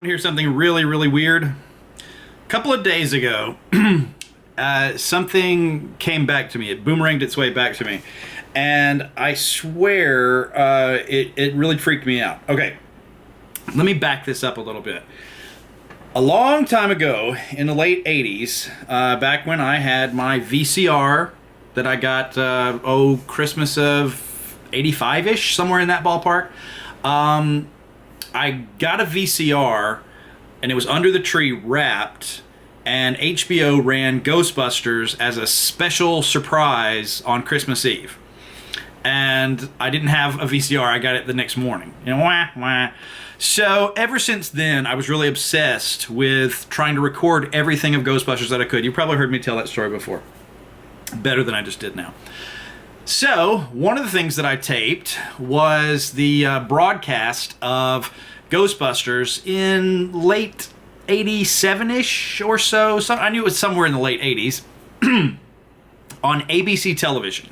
Here's something really, really weird. A couple of days ago, something came back to me. It boomeranged its way back to me. And I swear it really freaked me out. Okay, let me back this up a little bit. A long time ago, in the late 80s, back when I had my VCR that I got, Christmas of 85-ish, somewhere in that ballpark, I got a VCR, and it was under the tree wrapped, and HBO ran Ghostbusters as a special surprise on Christmas Eve. And I didn't have a VCR, I got it the next morning. You know, wah, wah. So ever since then, I was really obsessed with trying to record everything of Ghostbusters that I could. You probably heard me tell that story before. Better than I just did now. So, one of the things that I taped was the broadcast of Ghostbusters in late 87-ish or so. I knew it was somewhere in the late 80s on ABC television.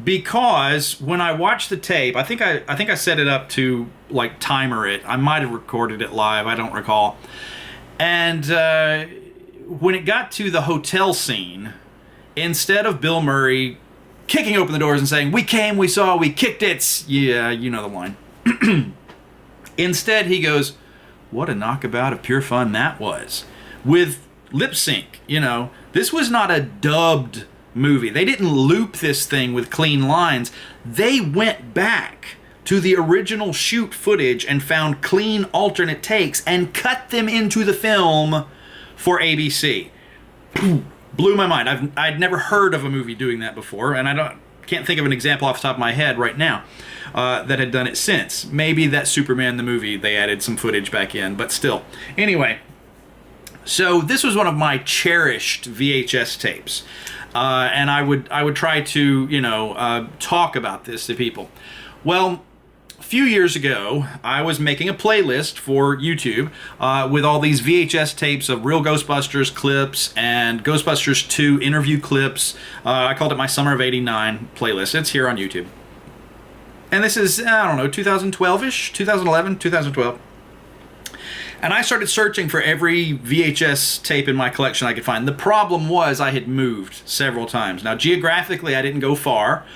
Because when I watched the tape, I think I set it up to like timer it. I might have recorded it live, I don't recall. And when it got to the hotel scene, instead of Bill Murray kicking open the doors and saying, "We came, we saw, we kicked it," yeah, you know the line. Instead, he goes, "What a knockabout of pure fun that was." With lip sync, you know. This was not a dubbed movie. They didn't loop this thing with clean lines. They went back to the original shoot footage and found clean alternate takes and cut them into the film for ABC. Blew my mind. I'd never heard of a movie doing that before, and can't think of an example off the top of my head right now that had done it since. Maybe that Superman the movie, they added some footage back in, but still. Anyway, so this was one of my cherished VHS tapes, and I would try to talk about this to people. Well, a few years ago, I was making a playlist for YouTube with all these VHS tapes of real Ghostbusters clips and Ghostbusters 2 interview clips. I called it my Summer of '89 playlist. It's here on YouTube. And this is, 2012-ish, 2011, 2012. And I started searching for every VHS tape in my collection I could find. The problem was I had moved several times. Now, geographically, I didn't go far.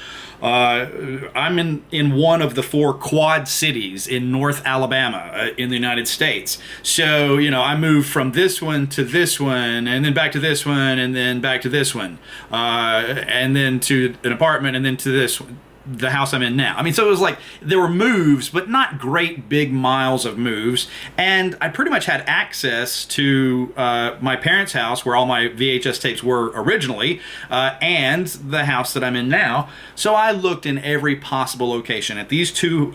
I'm in one of the 4 quad cities in North Alabama in the United States. So, I moved from this one to this one, and then back to this one, and then back to this one, and then to an apartment, and then to this one, the house I'm in now. I mean, so it was like there were moves, but not great big miles of moves. And I pretty much had access to my parents' house, where all my VHS tapes were originally, and the house that I'm in now. So I looked in every possible location at these two,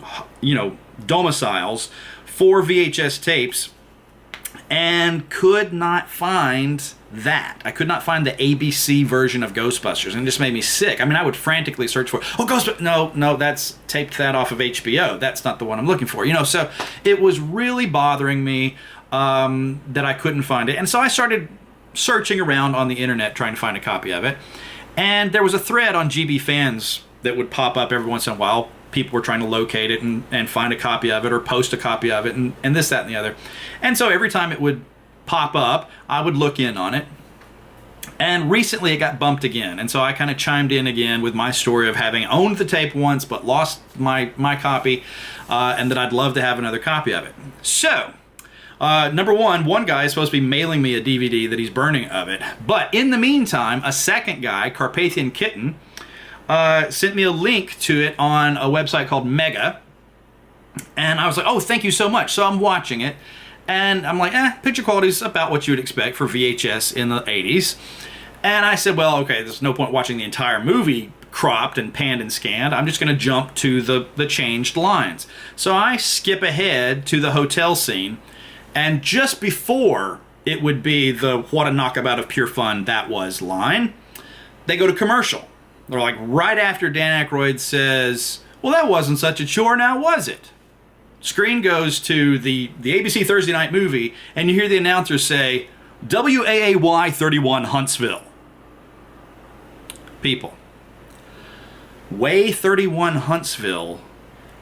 domiciles for VHS tapes, and could not find that. I could not find the ABC version of Ghostbusters, and it just made me sick. I mean, I would frantically search for, Ghostbusters, no, that's taped that off of HBO. That's not the one I'm looking for. So it was really bothering me that I couldn't find it. And so I started searching around on the internet trying to find a copy of it. And there was a thread on GB Fans that would pop up every once in a while. People were trying to locate it and find a copy of it or post a copy of it and this, that, and the other. And so every time it would pop up, I would look in on it. And recently it got bumped again. And so I kind of chimed in again with my story of having owned the tape once but lost my copy, and that I'd love to have another copy of it. So, number one guy is supposed to be mailing me a DVD that he's burning of it. But in the meantime, a second guy, Carpathian Kitten, sent me a link to it on a website called Mega. And I was like, oh, thank you so much. So I'm watching it. And I'm like, picture quality is about what you would expect for VHS in the 80s. And I said, well, okay, there's no point watching the entire movie cropped and panned and scanned. I'm just going to jump to the changed lines. So I skip ahead to the hotel scene. And just before it would be the "what a knockabout of pure fun that was" line, they go to commercial. They're like, right after Dan Aykroyd says, "Well, that wasn't such a chore, now was it?" Screen goes to the ABC Thursday Night Movie, and you hear the announcer say, "WAAY 31 Huntsville." People, WAAY 31 Huntsville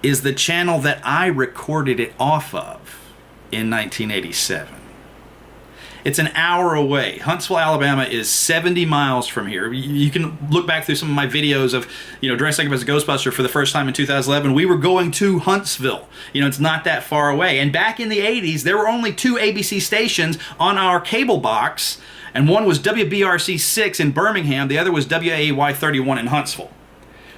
is the channel that I recorded it off of. in 1987. It's an hour away. Huntsville, Alabama is 70 miles from here. You can look back through some of my videos of, dressing up as a Ghostbuster for the first time in 2011. We were going to Huntsville. It's not that far away. And back in the 80s, there were only 2 ABC stations on our cable box, and one was WBRC 6 in Birmingham, the other was WAAY 31 in Huntsville.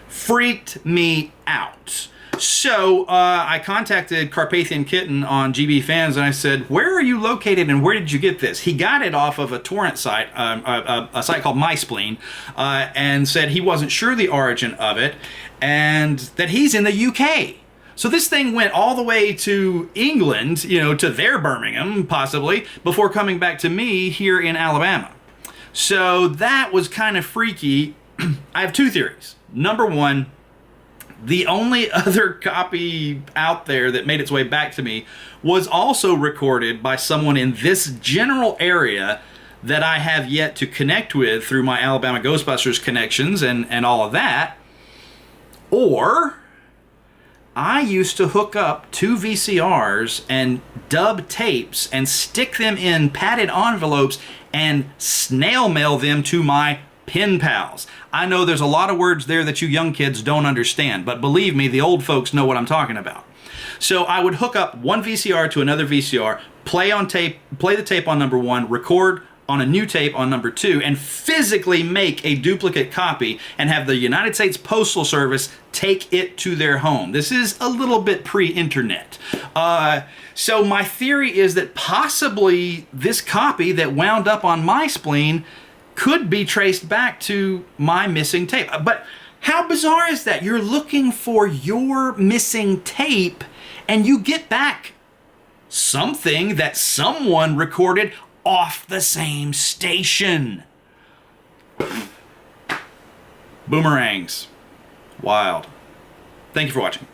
Freaked me out. So I contacted Carpathian Kitten on GB Fans, and I said, where are you located and where did you get this? He got it off of a torrent site, a site called MySpleen, and said he wasn't sure the origin of it, and that he's in the UK. So this thing went all the way to England, to their Birmingham, possibly, before coming back to me here in Alabama. So that was kind of freaky. I have 2 theories. Number one, the only other copy out there that made its way back to me was also recorded by someone in this general area that I have yet to connect with through my Alabama Ghostbusters connections and all of that. Or I used to hook up 2 VCRs and dub tapes and stick them in padded envelopes and snail mail them to my pen pals. I know there's a lot of words there that you young kids don't understand, but believe me, the old folks know what I'm talking about. So I would hook up one VCR to another VCR, play the tape on number 1, record on a new tape on number 2, and physically make a duplicate copy and have the United States Postal Service take it to their home. This is a little bit pre-internet. So my theory is that possibly this copy that wound up on MySpleen could be traced back to my missing tape. But how bizarre is that? You're looking for your missing tape and you get back something that someone recorded off the same station. Boomerangs. Wild. Thank you for watching.